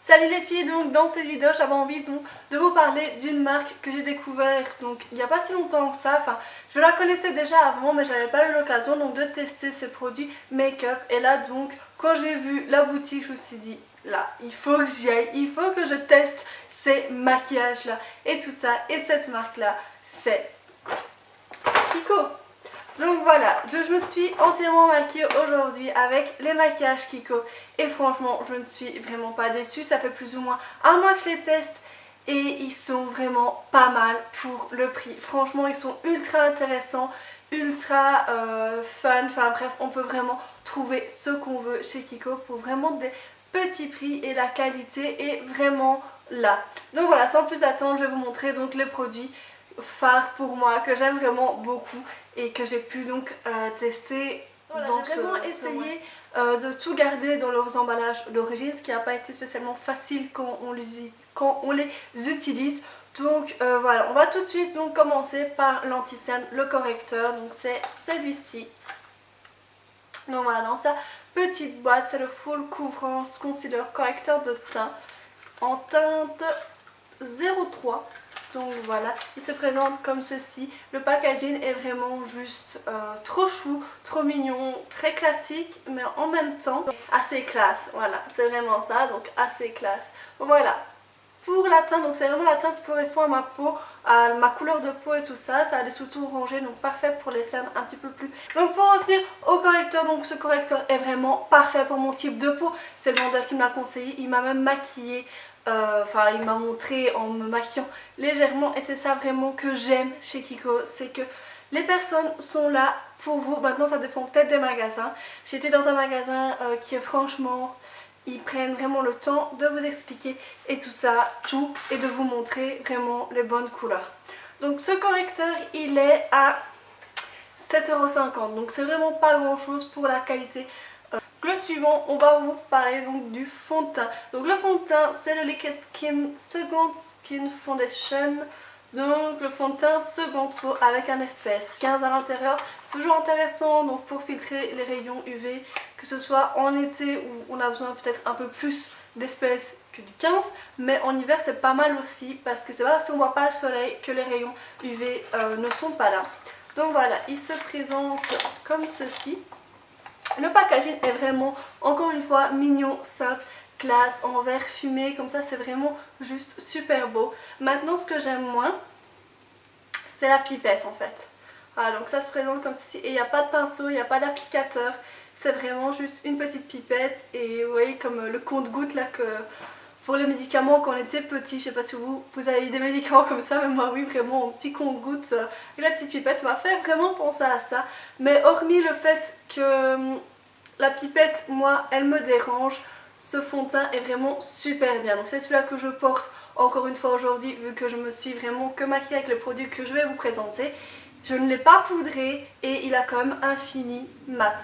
Salut les filles, donc dans cette vidéo j'avais envie donc de vous parler d'une marque que j'ai découverte donc il n'y a pas si longtemps que ça, enfin je la connaissais déjà avant mais j'avais pas eu l'occasion donc de tester ces produits make-up. Et là donc quand j'ai vu la boutique je me suis dit là il faut que j'y aille, il faut que je teste ces maquillages là et tout ça. Et cette marque là c'est Kiko. Donc voilà, je me suis entièrement maquillée aujourd'hui avec les maquillages Kiko et franchement je ne suis vraiment pas déçue. Ça fait plus ou moins un mois que je les teste et ils sont vraiment pas mal pour le prix. Franchement ils sont ultra intéressants, ultra fun, enfin bref on peut vraiment trouver ce qu'on veut chez Kiko pour vraiment des petits prix et la qualité est vraiment là. Donc voilà, sans plus attendre je vais vous montrer donc les produits phares pour moi que j'aime vraiment beaucoup et que j'ai pu donc tester. Voilà, j'ai vraiment essayé de tout garder dans leurs emballages d'origine, ce qui n'a pas été spécialement facile quand on les utilise. Donc voilà, on va tout de suite donc commencer par l'anti-cerne, le correcteur. Donc c'est celui-ci. Donc voilà, dans sa petite boîte, c'est le Full Couvrance Concealer Correcteur de teint en teinte 03. Donc voilà, il se présente comme ceci. Le packaging est vraiment juste trop chou, trop mignon, très classique mais en même temps assez classe. Voilà, c'est vraiment ça, donc assez classe. Donc voilà, pour la teinte, donc c'est vraiment la teinte qui correspond à ma peau, à ma couleur de peau et tout ça. Ça a des sous-tons orangés, donc parfait pour les cernes un petit peu plus. Donc pour revenir au correcteur, donc ce correcteur est vraiment parfait pour mon type de peau. C'est le vendeur qui me l'a conseillé, il m'a même maquillée. Enfin il m'a montré en me maquillant légèrement et c'est ça vraiment que j'aime chez Kiko, c'est que les personnes sont là pour vous. Maintenant ça dépend peut-être des magasins. J'étais dans un magasin qui est franchement, ils prennent vraiment le temps de vous expliquer et tout ça, tout, et de vous montrer vraiment les bonnes couleurs. Donc ce correcteur il est à 7,50 €, donc c'est vraiment pas grand chose pour la qualité. Le suivant, on va vous parler donc du fond de teint. Donc le fond de teint c'est le Liquid Skin Second Skin Foundation. Donc le fond de teint second peau avec un FPS 15 à l'intérieur. C'est toujours intéressant donc pour filtrer les rayons UV, que ce soit en été où on a besoin peut-être un peu plus d'FPS que du 15, mais en hiver c'est pas mal aussi parce que c'est pas parce qu'on voit pas le soleil que les rayons UV ne sont pas là. Donc voilà, il se présente comme ceci. Le packaging est vraiment, encore une fois, mignon, simple, classe, en verre fumé, comme ça c'est vraiment juste super beau. Maintenant ce que j'aime moins, c'est la pipette en fait. Voilà, donc ça se présente comme ceci et il n'y a pas de pinceau, il n'y a pas d'applicateur. C'est vraiment juste une petite pipette et vous voyez comme le compte-gouttes là que... Pour les médicaments quand on était petit, je sais pas si vous avez eu des médicaments comme ça, mais moi oui, vraiment un petit compte-gouttes et la petite pipette, ça m'a fait vraiment penser à ça. Mais hormis le fait que la pipette, moi, elle me dérange, ce fond de teint est vraiment super bien. Donc c'est celui-là que je porte encore une fois aujourd'hui, vu que je me suis vraiment que maquillée avec le produit que je vais vous présenter. Je ne l'ai pas poudré et il a quand même un fini mat.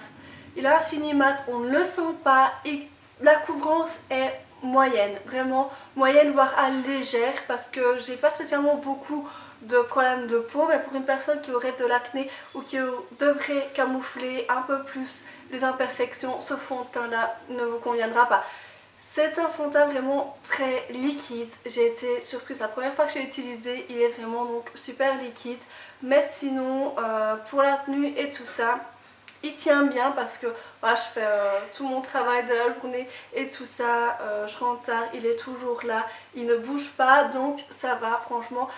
Il a un fini mat, on ne le sent pas et la couvrance est moyenne, vraiment moyenne voire légère parce que j'ai pas spécialement beaucoup de problèmes de peau, mais pour une personne qui aurait de l'acné ou qui devrait camoufler un peu plus les imperfections, ce fond de teint là ne vous conviendra pas. C'est un fond de teint vraiment très liquide, j'ai été surprise la première fois que j'ai utilisé, il est vraiment donc super liquide, mais sinon pour la tenue et tout ça, il tient bien parce que voilà, je fais tout mon travail de la journée et tout ça, je rentre tard, il est toujours là, il ne bouge pas, donc ça va franchement.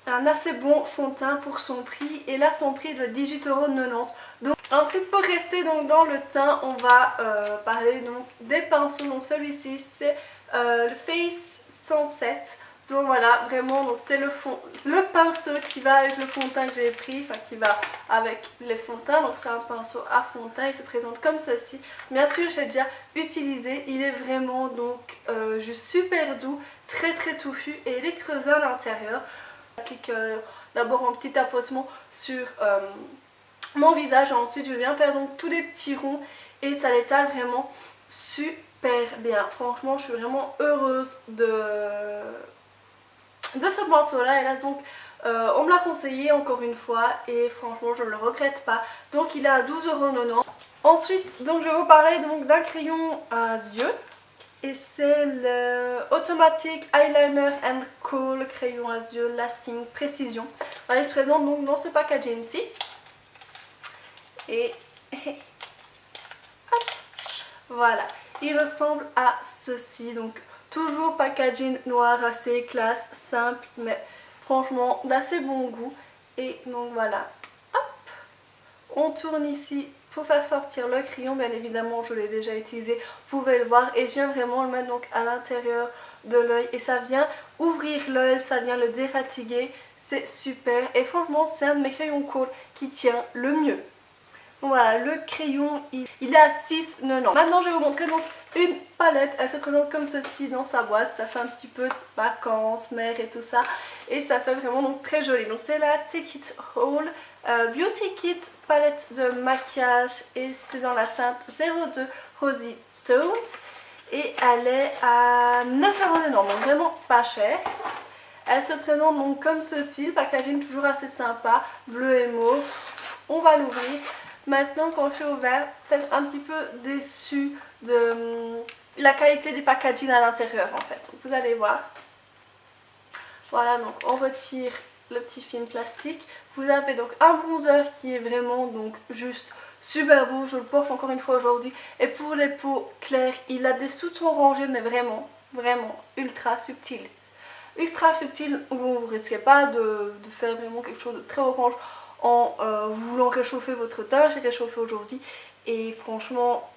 Un assez bon fond de teint pour son prix et là son prix est de 18,90 €. Donc ensuite pour rester donc dans le teint, on va parler donc des pinceaux. Donc celui-ci c'est le Face 107. Donc voilà, vraiment, donc c'est le pinceau qui va avec le fond de teint que j'ai pris, enfin qui va avec les fonds de teint. Donc c'est un pinceau à fond de teint, il se présente comme ceci. Bien sûr j'ai déjà utilisé, il est vraiment donc juste super doux, très très touffu et il est creusé à l'intérieur. J'applique d'abord un petit tapotement sur mon visage et ensuite je viens faire donc tous les petits ronds et ça l'étale vraiment super bien. Franchement je suis vraiment heureuse de ce pinceau là et là donc on me l'a conseillé encore une fois et franchement je ne le regrette pas. Donc il est à 12,90 €. Ensuite donc je vais vous parler donc d'un crayon à yeux. Et c'est le Automatic Eyeliner and Kohl crayon à yeux lasting précision. Voilà, il se présente donc dans ce packaging-ci. Et hop, voilà, il ressemble à ceci. Donc toujours packaging noir, assez classe, simple, mais franchement d'assez bon goût. Et donc voilà, hop, on tourne ici pour faire sortir le crayon. Bien évidemment je l'ai déjà utilisé, vous pouvez le voir, et je viens vraiment le mettre donc à l'intérieur de l'œil et ça vient ouvrir l'œil, ça vient le défatiguer, c'est super. Et franchement c'est un de mes crayons Kohl qui tient le mieux. Voilà, le crayon il est à 6,90. Maintenant je vais vous montrer donc une palette. Elle se présente comme ceci dans sa boîte. Ça fait un petit peu de vacances, mer et tout ça. Et ça fait vraiment donc très joli. Donc c'est la Take It All Beauty Kit palette de maquillage. Et c'est dans la teinte 02 Rosy Tones. Et elle est à 9,90 €. Donc vraiment pas cher. Elle se présente donc comme ceci. Le packaging toujours assez sympa. Bleu et mauve. On va l'ouvrir. Maintenant quand je suis ouvert, peut-être un petit peu déçue de la qualité des packaging à l'intérieur en fait. Donc, vous allez voir. Voilà, donc on retire le petit film plastique. Vous avez donc un bronzer qui est vraiment donc juste super beau. Je le porte encore une fois aujourd'hui. Et pour les peaux claires, il a des sous-tons orangés mais vraiment, vraiment ultra subtil. Ultra subtil, vous ne risquez pas de faire vraiment quelque chose de très orange en voulant réchauffer votre teint. J'ai réchauffé aujourd'hui et franchement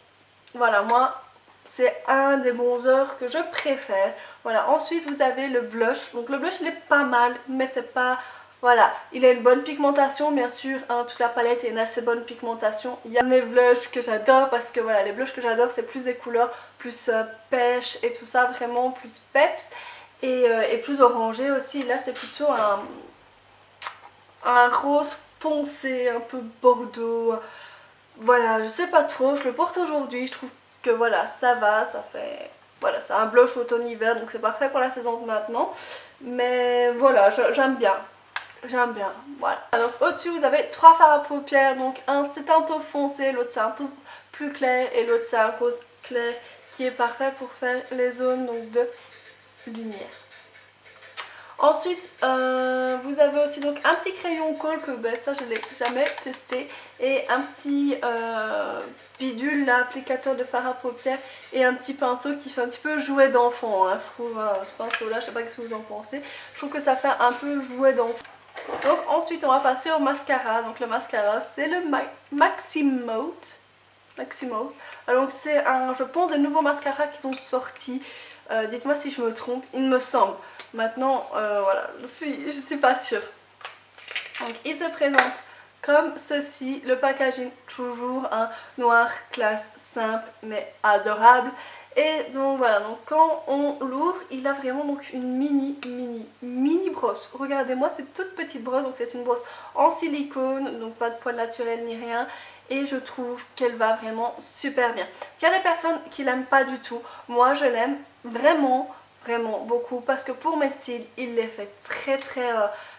voilà, moi c'est un des bronzers que je préfère. Voilà, ensuite vous avez le blush. Donc le blush il est pas mal mais c'est pas, voilà, il a une bonne pigmentation bien sûr, hein, toute la palette a une assez bonne pigmentation. Il y a les blushs que j'adore parce que voilà, les blushs que j'adore c'est plus des couleurs plus pêche et tout ça, vraiment plus peps et plus orangé aussi. Là c'est plutôt un rose foncé, un peu bordeaux. Voilà, je sais pas trop, je le porte aujourd'hui, je trouve que voilà, ça va, ça fait... Voilà, c'est un blush automne-hiver, donc c'est parfait pour la saison de maintenant. Mais voilà, j'aime bien. J'aime bien, voilà. Alors au-dessus vous avez trois fards à paupières, donc un c'est un taupe foncé, l'autre c'est un taupe plus clair et l'autre c'est un rose clair qui est parfait pour faire les zones donc, de lumière. Ensuite, vous avez aussi donc un petit crayon Kohl que ben, ça je l'ai jamais testé, et un petit bidule, l'applicateur de fard à paupières, et un petit pinceau qui fait un petit peu jouet d'enfant. Hein. Je trouve ce pinceau là, je sais pas ce que vous en pensez, je trouve que ça fait un peu jouet d'enfant. Donc ensuite on va passer au mascara. Donc le mascara c'est le Maximote. Donc c'est un, je pense, des nouveaux mascaras qui sont sortis. Dites-moi si je me trompe, il me semble. Maintenant, voilà, je suis pas sûre. Donc il se présente comme ceci, le packaging toujours un noir classe simple mais adorable. Et donc voilà, donc quand on l'ouvre, il a vraiment donc une mini brosse. Regardez-moi cette toute petite brosse, donc c'est une brosse en silicone, donc pas de poils naturels ni rien. Et je trouve qu'elle va vraiment super bien. Il y a des personnes qui l'aiment pas du tout, moi je l'aime vraiment beaucoup parce que pour mes cils il les fait très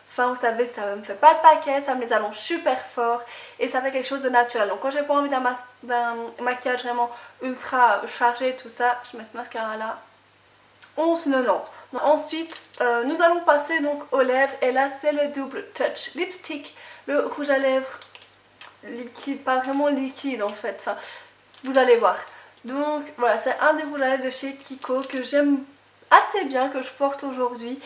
fin, vous savez, ça me fait pas de paquet, ça me les allonge super fort et ça fait quelque chose de naturel. Donc quand j'ai pas envie d'un maquillage vraiment ultra chargé tout ça, je mets ce mascara là 11,90. Ensuite nous allons passer donc aux lèvres, et là c'est le Double Touch Lipstick, le rouge à lèvres liquide, pas vraiment liquide en fait, enfin vous allez voir. Donc voilà, c'est un des rouges à lèvres de chez Kiko que j'aime assez bien, que je porte aujourd'hui.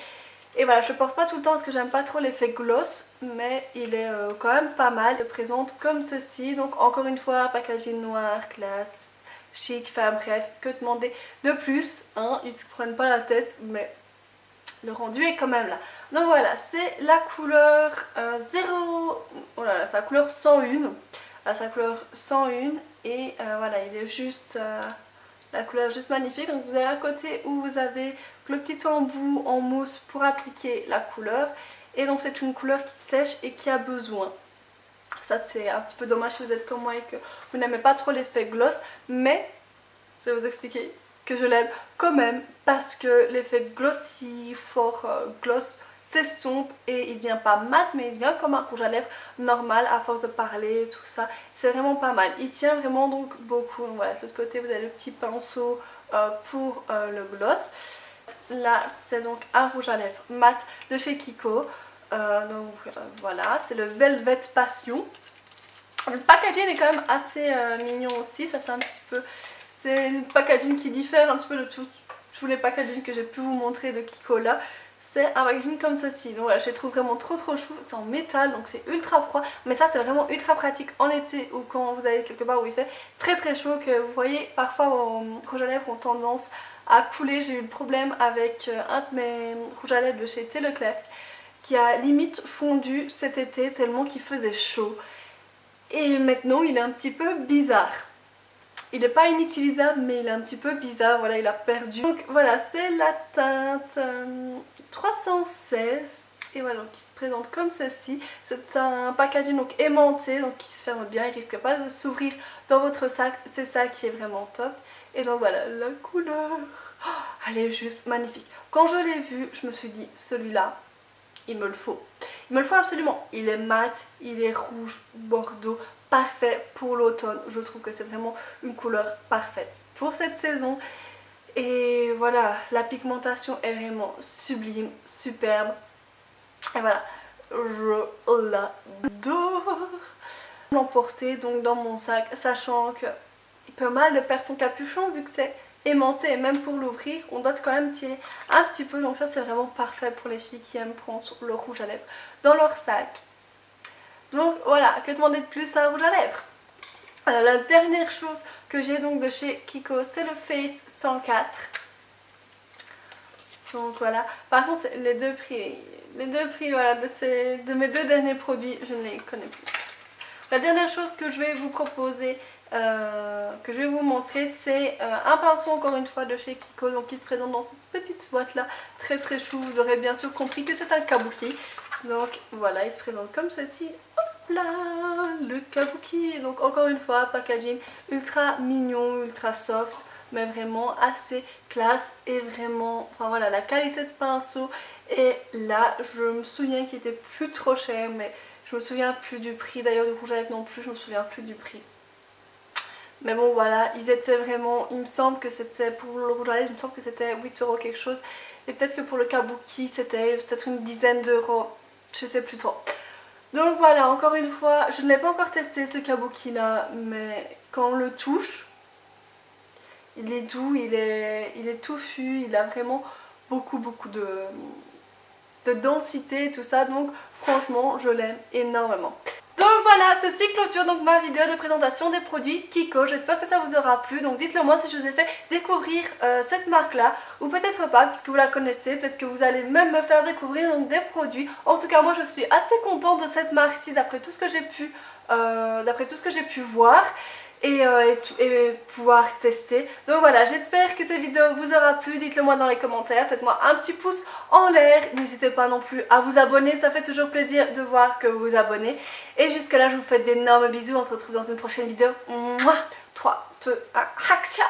Et voilà, je le porte pas tout le temps parce que j'aime pas trop l'effet gloss, mais il est quand même pas mal. Il se présente comme ceci, donc encore une fois packaging noir, classe, chic, enfin bref, que demander de plus, hein, ils se prennent pas la tête, mais le rendu est quand même là. Donc voilà, c'est la couleur 0, oh là là, c'est la couleur 101, sa couleur 101, et voilà, il est juste... la couleur est juste magnifique. Donc vous avez un côté où vous avez le petit embout en mousse pour appliquer la couleur. Et donc c'est une couleur qui sèche et qui a besoin. Ça c'est un petit peu dommage si vous êtes comme moi et que vous n'aimez pas trop l'effet gloss. Mais je vais vous expliquer que je l'aime quand même. Parce que l'effet glossy, fort gloss, c'est sombre et il devient pas mat, mais il devient comme un rouge à lèvres normal à force de parler, tout ça. C'est vraiment pas mal. Il tient vraiment donc beaucoup. Donc voilà, de l'autre côté vous avez le petit pinceau pour le gloss. Là c'est donc un rouge à lèvres mat de chez Kiko. Voilà, c'est le Velvet Passion. Le packaging est quand même assez mignon aussi, ça c'est un petit peu... C'est une packaging qui diffère un petit peu de tous les packagings que j'ai pu vous montrer de Kiko là. C'est un packaging comme ceci, donc voilà, je les trouve vraiment trop chou, c'est en métal donc c'est ultra froid, mais ça c'est vraiment ultra pratique en été ou quand vous allez quelque part où il fait très chaud, que vous voyez parfois vos rouges à lèvres ont tendance à couler. J'ai eu le problème avec un de mes rouges à lèvres de chez Thé Leclerc qui a limite fondu cet été tellement qu'il faisait chaud, et maintenant il est un petit peu bizarre. Il n'est pas inutilisable mais il est un petit peu bizarre, voilà, il a perdu. Donc voilà, c'est la teinte 316 et voilà, donc il se présente comme ceci. C'est un packaging donc aimanté, donc qui se ferme bien, il risque pas de s'ouvrir dans votre sac, c'est ça qui est vraiment top. Et donc voilà, la couleur, oh, elle est juste magnifique. Quand je l'ai vu, je me suis dit, celui-là, il me le faut. Il me le faut absolument. Il est mat, il est rouge, bordeaux, parfait pour l'automne. Je trouve que c'est vraiment une couleur parfaite pour cette saison. Et voilà, la pigmentation est vraiment sublime, superbe. Et voilà, je l'adore. L'emporter donc dans mon sac, sachant qu'il peut mal de perdre son capuchon vu que c'est aimanté, et même pour l'ouvrir on doit quand même tirer un petit peu, donc ça c'est vraiment parfait pour les filles qui aiment prendre le rouge à lèvres dans leur sac. Donc voilà, que demander de plus à un rouge à lèvres. Alors, la dernière chose que j'ai donc de chez Kiko, c'est le Face 104. Donc voilà, par contre les deux prix voilà, de mes deux derniers produits, je ne les connais plus. La dernière chose que je vais vous proposer, que je vais vous montrer, c'est un pinceau encore une fois de chez Kiko, donc qui se présente dans cette petite boîte là, très chou. Vous aurez bien sûr compris que c'est un kabuki. Donc voilà, il se présente comme ceci. Hop là, le kabuki. Donc encore une fois, packaging ultra mignon, ultra soft, mais vraiment assez classe et vraiment, enfin voilà, la qualité de pinceau. Et là, je me souviens qu'il était plus trop cher, mais je me souviens plus du prix. D'ailleurs, du rouge à lèvres non plus, je me souviens plus du prix. Mais bon voilà, ils étaient vraiment, il me semble que c'était pour le rouge à lèvres, il me semble que c'était 8 € quelque chose. Et peut-être que pour le kabuki c'était peut-être une dizaine d'euros, je sais plus trop. Donc voilà, encore une fois, je ne l'ai pas encore testé ce kabuki là, mais quand on le touche, il est doux, il est touffu, il a vraiment beaucoup de densité et tout ça, donc franchement je l'aime énormément. Donc voilà, ceci clôture donc ma vidéo de présentation des produits Kiko. J'espère que ça vous aura plu, donc dites-le moi si je vous ai fait découvrir cette marque là, ou peut-être pas parce que vous la connaissez, peut-être que vous allez même me faire découvrir donc des produits. En tout cas moi je suis assez contente de cette marque-ci d'après tout ce que j'ai pu voir. Et pouvoir tester. Donc voilà, j'espère que cette vidéo vous aura plu, dites-le moi dans les commentaires, faites-moi un petit pouce en l'air, n'hésitez pas non plus à vous abonner, ça fait toujours plaisir de voir que vous vous abonnez. Et jusque là je vous fais d'énormes bisous, on se retrouve dans une prochaine vidéo. Mouah, 3, 2, 1, action.